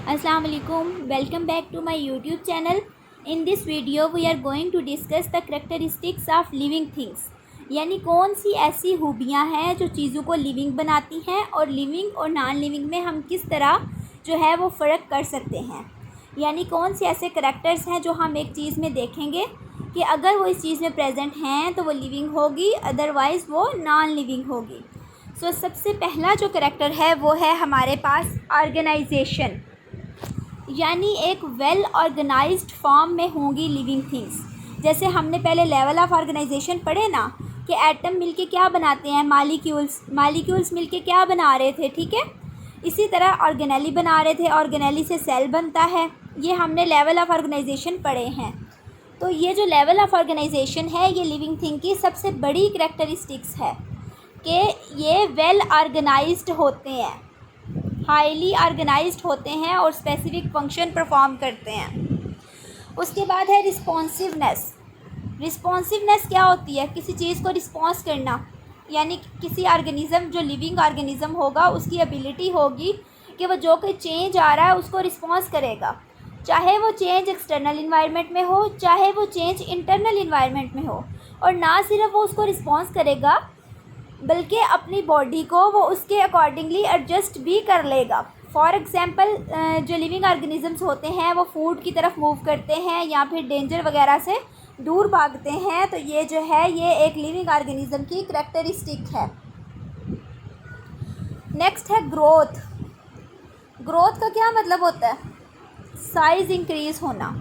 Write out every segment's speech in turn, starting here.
Assalamu alaikum. Welcome back to my YouTube channel. In this video we are going to discuss the characteristics of living things. यानी कौन सी ऐसी खूबियाँ हैं जो चीज़ों को लिविंग बनाती हैं और लिविंग और नॉन लिविंग में हम किस तरह जो है वो फ़र्क कर सकते हैं। यानी कौन से ऐसे करैक्टर्स हैं जो हम एक चीज़ में देखेंगे कि अगर वो इस चीज़ में प्रेजेंट हैं तो वो लिविंग होगी, अदरवाइज़ वो नॉन लिविंग होगी। सो सबसे पहला जो करैक्टर है वो है हमारे पास ऑर्गेनाइजेशन, यानी एक वेल ऑर्गेनाइज्ड फॉर्म में होंगी लिविंग थिंग्स। जैसे हमने पहले लेवल ऑफ ऑर्गेनाइजेशन पढ़े ना कि एटम मिलके क्या बनाते हैं, मालिक्यूल्स मिलके क्या बना रहे थे, ठीक है। इसी तरह ऑर्गेनेली बना रहे थे, ऑर्गेनेली से सेल बनता है। ये हमने लेवल ऑफ ऑर्गेनाइजेशन पढ़े हैं। तो ये जो लेवल ऑफ ऑर्गेनाइजेशन है ये लिविंग थिंग की सबसे बड़ी करैक्टरिस्टिक्स है कि ये वेल ऑर्गेनाइज्ड होते हैं, हाईली ऑर्गेनाइज्ड होते हैं और स्पेसिफिक फंक्शन परफॉर्म करते हैं। उसके बाद है रिस्पॉन्सिवनेस। रिस्पॉन्सिवनेस क्या होती है? किसी चीज़ को रिस्पॉन्स करना, यानी किसी ऑर्गेनिज़म जो लिविंग ऑर्गेनिज़म होगा उसकी एबिलिटी होगी कि वो जो कोई चेंज आ रहा है उसको रिस्पॉन्स करेगा, चाहे वो चेंज एक्सटर्नल इन्वायरमेंट में हो, चाहे वो चेंज इंटरनल इन्वायरमेंट में हो। और ना सिर्फ वो उसको रिस्पॉन्स करेगा बल्कि अपनी बॉडी को वो उसके अकॉर्डिंगली एडजस्ट भी कर लेगा। फॉर एग्ज़ाम्पल जो लिविंग ऑर्गेनिज़म्स होते हैं वो फूड की तरफ मूव करते हैं या फिर डेंजर वगैरह से दूर भागते हैं। तो ये जो है ये एक लिविंग ऑर्गेनिज़म की करैक्टरिस्टिक है। नेक्स्ट है ग्रोथ। ग्रोथ का क्या मतलब होता है? साइज़ इंक्रीज़ होना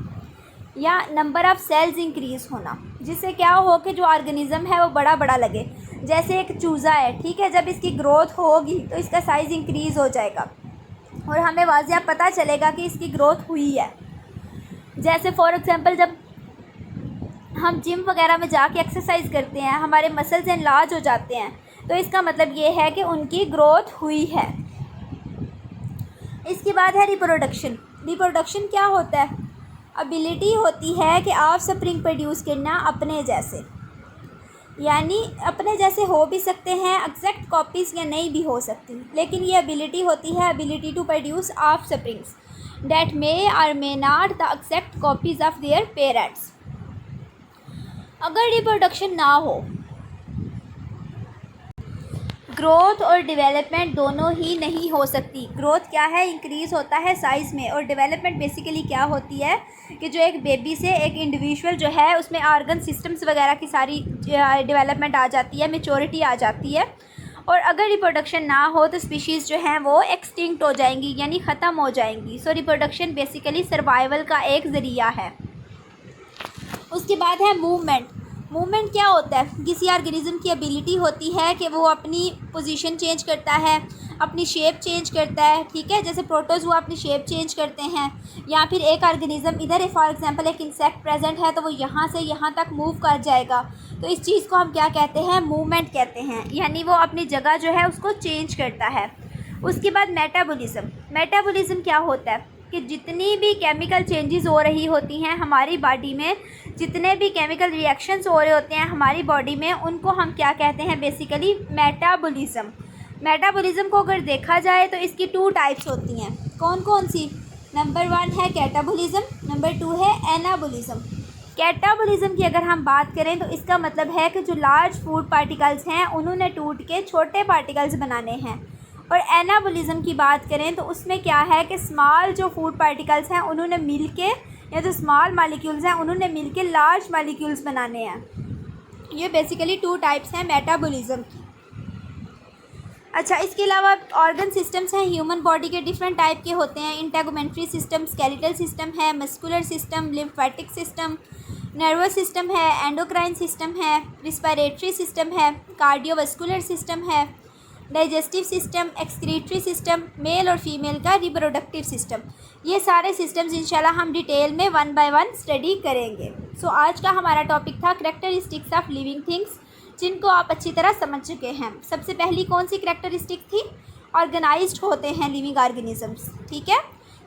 या नंबर ऑफ़ सेल्स इंक्रीज़ होना, जिससे क्या हो कि जो ऑर्गेनिज़म है वो बड़ा बड़ा लगे। जैसे एक चूज़ा है, ठीक है, जब इसकी ग्रोथ होगी तो इसका साइज़ इंक्रीज़ हो जाएगा और हमें वाज़िया पता चलेगा कि इसकी ग्रोथ हुई है। जैसे फॉर एग्ज़ाम्पल जब हम जिम वगैरह में जाके एक्सरसाइज करते हैं, हमारे मसल्स एनलार्ज हो जाते हैं, तो इसका मतलब ये है कि उनकी ग्रोथ हुई है। इसके बाद है रिप्रोडक्शन। रिप्रोडक्शन क्या होता है? एबिलिटी होती है कि आप स्प्रिंग प्रोड्यूस करना अपने जैसे, यानी अपने जैसे हो भी सकते हैं, एग्जैक्ट कॉपीज़ या नहीं भी हो सकती, लेकिन ये एबिलिटी होती है, ability to produce offsprings that may और may not the exact copies of their parents. अगर रिप्रोडक्शन ना हो, ग्रोथ और डेवलपमेंट दोनों ही नहीं हो सकती। ग्रोथ क्या है? इंक्रीज़ होता है साइज़ में, और डेवलपमेंट बेसिकली क्या होती है कि जो एक बेबी से एक इंडिविजुअल जो है उसमें ऑर्गन सिस्टम्स वगैरह की सारी डेवलपमेंट आ जाती है, मैच्योरिटी आ जाती है। और अगर रिप्रोडक्शन ना हो तो स्पीशीज़ जो हैं वो एक्सटिंक्ट हो जाएंगी, यानी ख़त्म हो जाएंगी। सो रिप्रोडक्शन बेसिकली सर्वाइवल का एक ज़रिया है। उसके बाद है मूवमेंट। मूवमेंट क्या होता है? किसी ऑर्गेनिज़म की एबिलिटी होती है कि वो अपनी पोजीशन चेंज करता है, अपनी शेप चेंज करता है, ठीक है। जैसे प्रोटोज़ वो अपनी शेप चेंज करते हैं, या फिर एक ऑर्गेनिज़म इधर फॉर एग्जांपल एक इंसेक्ट प्रेजेंट है तो वो यहाँ से यहाँ तक मूव कर जाएगा। तो इस चीज़ को हम क्या कहते हैं? मूवमेंट कहते हैं, यानी वो अपनी जगह जो है उसको चेंज करता है। उसके बाद मेटाबॉलिज्म। मेटाबॉलिज्म क्या होता है कि जितनी भी केमिकल चेंजेस हो रही होती हैं हमारी बॉडी में, जितने भी केमिकल रिएक्शंस हो रहे होते हैं हमारी बॉडी में, उनको हम क्या कहते हैं? Basically metabolism. मेटाबॉलिज्म को अगर देखा जाए तो इसकी 2 टाइप्स होती हैं। कौन कौन सी? नंबर 1 है कैटाबॉलिज्म, नंबर 2 है एनाबॉलिज्म। कैटाबॉलिज्म की अगर हम बात करें तो इसका मतलब है कि जो लार्ज फूड पार्टिकल्स हैं उन्होंने टूट के छोटे पार्टिकल्स बनाने हैं। और एनाबॉलिज्म की बात करें तो उसमें क्या है कि स्मॉल जो फूड पार्टिकल्स हैं उन्होंने मिलके, या जो स्मॉल मालिक्यूल्स हैं उन्होंने मिलके लार्ज मालिक्यूल्स बनाने हैं। ये बेसिकली 2 टाइप्स हैं मेटाबॉलिज्म की। अच्छा, इसके अलावा ऑर्गन सिस्टम्स हैं ह्यूमन बॉडी के, डिफरेंट टाइप के होते हैं। इंटेगुमेंट्री सिस्टम, स्केलेटल सिस्टम है, muscular system, lymphatic system, nervous system है, एंडोक्राइन सिस्टम है, रिस्पिरेटरी सिस्टम है, कार्डियोवास्कुलर सिस्टम है, digestive system, excretory system, male और फीमेल का रिप्रोडक्टिव सिस्टम। ये सारे सिस्टम्स इंशाल्लाह हम डिटेल में 1 बाय 1 स्टडी करेंगे। सो आज का हमारा टॉपिक था करैक्टरिस्टिक्स ऑफ लिविंग थिंग्स, जिनको आप अच्छी तरह समझ चुके हैं। सबसे पहली कौन सी करैक्टरिस्टिक थी? ऑर्गेनाइज्ड होते हैं लिविंग ऑर्गेनिजम्स, ठीक है।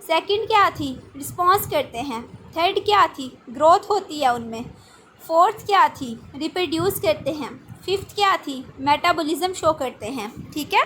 सेकंड क्या थी? रिस्पॉन्स करते हैं। थर्ड क्या थी? ग्रोथ होती है उनमें। फोर्थ क्या थी? रिप्रोड्यूस करते हैं। फिफ्थ क्या थी? मेटाबॉलिज्म शो करते हैं, ठीक है।